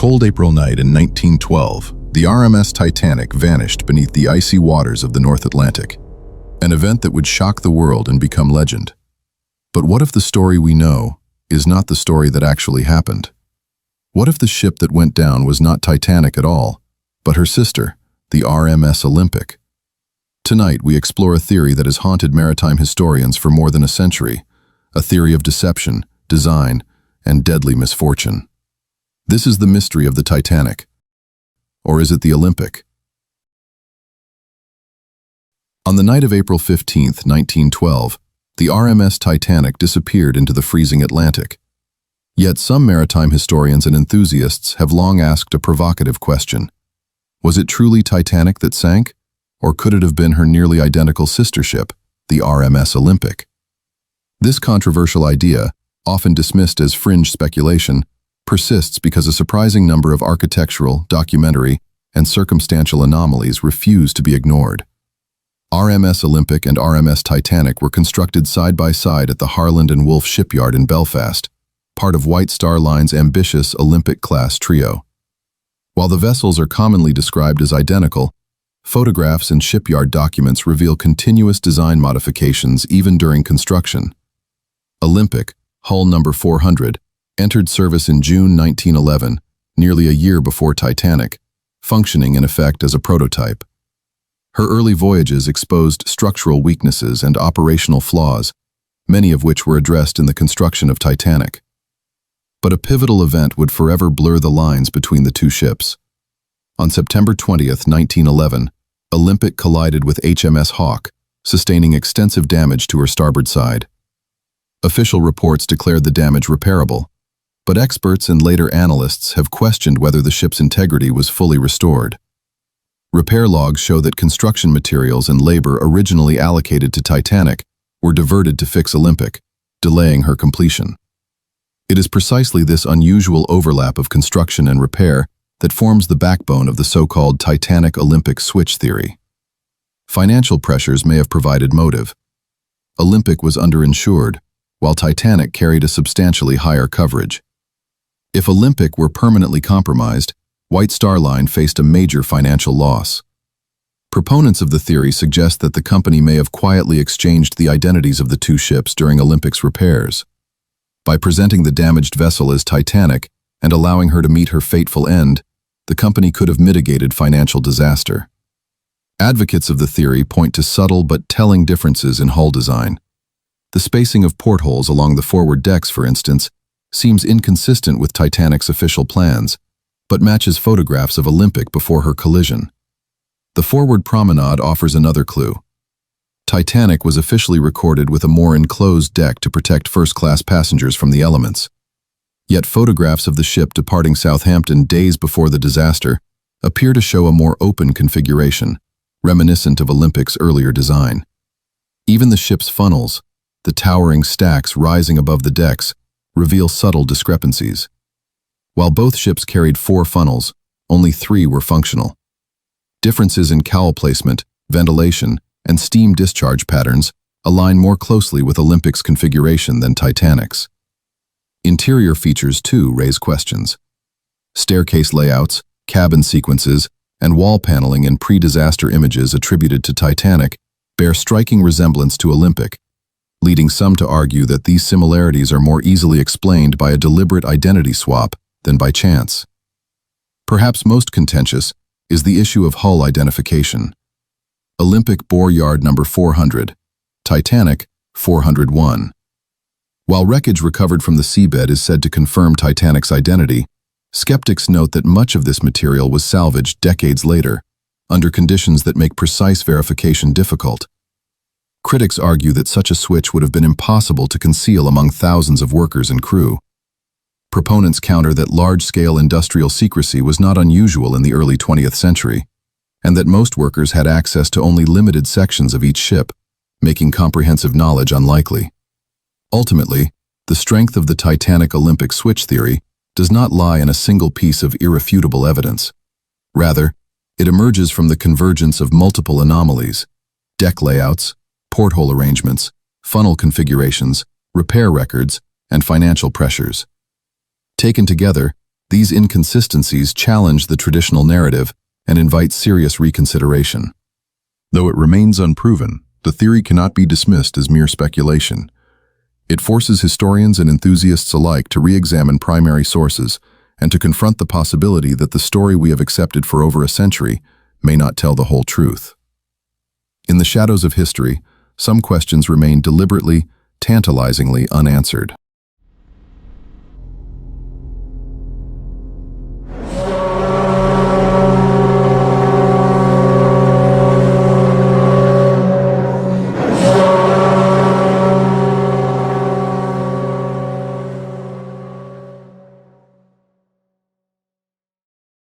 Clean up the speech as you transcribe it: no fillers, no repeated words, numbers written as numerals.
cold April night in 1912, the RMS Titanic vanished beneath the icy waters of the North Atlantic, an event that would shock the world and become legend. But what if the story we know is not the story that actually happened? What if the ship that went down was not Titanic at all, but her sister, the RMS Olympic? Tonight, we explore a theory that has haunted maritime historians for more than a century, a theory of deception, design, and deadly misfortune. This is the mystery of the Titanic. Or is it the Olympic? On the night of April 15, 1912, the RMS Titanic disappeared into the freezing Atlantic. Yet some maritime historians and enthusiasts have long asked a provocative question. Was it truly Titanic that sank? Or could it have been her nearly identical sister ship, the RMS Olympic? This controversial idea, often dismissed as fringe speculation, persists because a surprising number of architectural, documentary, and circumstantial anomalies refuse to be ignored. RMS Olympic and RMS Titanic were constructed side by side at the Harland and Wolff shipyard in Belfast, part of White Star Line's ambitious Olympic-class trio. While the vessels are commonly described as identical, photographs and shipyard documents reveal continuous design modifications even during construction. Olympic, hull number 400, entered service in June 1911, nearly a year before Titanic, functioning in effect as a prototype. Her early voyages exposed structural weaknesses and operational flaws, many of which were addressed in the construction of Titanic. But a pivotal event would forever blur the lines between the two ships. On September 20, 1911, Olympic collided with HMS Hawke, sustaining extensive damage to her starboard side. Official reports declared the damage repairable, but experts and later analysts have questioned whether the ship's integrity was fully restored. Repair logs show that construction materials and labor originally allocated to Titanic were diverted to fix Olympic, delaying her completion. It is precisely this unusual overlap of construction and repair that forms the backbone of the so-called Titanic-Olympic switch theory. Financial pressures may have provided motive. Olympic was underinsured, while Titanic carried a substantially higher coverage. If Olympic were permanently compromised, White Star Line faced a major financial loss. Proponents of the theory suggest that the company may have quietly exchanged the identities of the two ships during Olympic's repairs. By presenting the damaged vessel as Titanic and allowing her to meet her fateful end, the company could have mitigated financial disaster. Advocates of the theory point to subtle but telling differences in hull design. The spacing of portholes along the forward decks, for instance, seems inconsistent with Titanic's official plans, but matches photographs of Olympic before her collision. The forward promenade offers another clue. Titanic was officially recorded with a more enclosed deck to protect first-class passengers from the elements. Yet photographs of the ship departing Southampton days before the disaster appear to show a more open configuration, reminiscent of Olympic's earlier design. Even the ship's funnels, the towering stacks rising above the decks, reveal subtle discrepancies. While both ships carried 4 funnels, only 3 were functional. Differences in cowl placement, ventilation, and steam discharge patterns align more closely with Olympic's configuration than Titanic's. Interior features, too, raise questions. Staircase layouts, cabin sequences, and wall paneling in pre-disaster images attributed to Titanic bear striking resemblance to Olympic, leading some to argue that these similarities are more easily explained by a deliberate identity swap than by chance. Perhaps most contentious is the issue of hull identification. Olympic bore yard number 400, Titanic 401. While wreckage recovered from the seabed is said to confirm Titanic's identity, skeptics note that much of this material was salvaged decades later, under conditions that make precise verification difficult. Critics argue that such a switch would have been impossible to conceal among thousands of workers and crew. Proponents counter that large-scale industrial secrecy was not unusual in the early 20th century, and that most workers had access to only limited sections of each ship, making comprehensive knowledge unlikely. Ultimately, the strength of the Titanic-Olympic switch theory does not lie in a single piece of irrefutable evidence. Rather, it emerges from the convergence of multiple anomalies: deck layouts, porthole arrangements, funnel configurations, repair records, and financial pressures. Taken together, These inconsistencies challenge the traditional narrative and invite serious reconsideration. Though it remains unproven, the theory cannot be dismissed as mere speculation. It forces historians and enthusiasts alike to re-examine primary sources and to confront the possibility that the story we have accepted for over a century may not tell the whole truth. In the shadows of history, some questions remain deliberately, tantalizingly unanswered.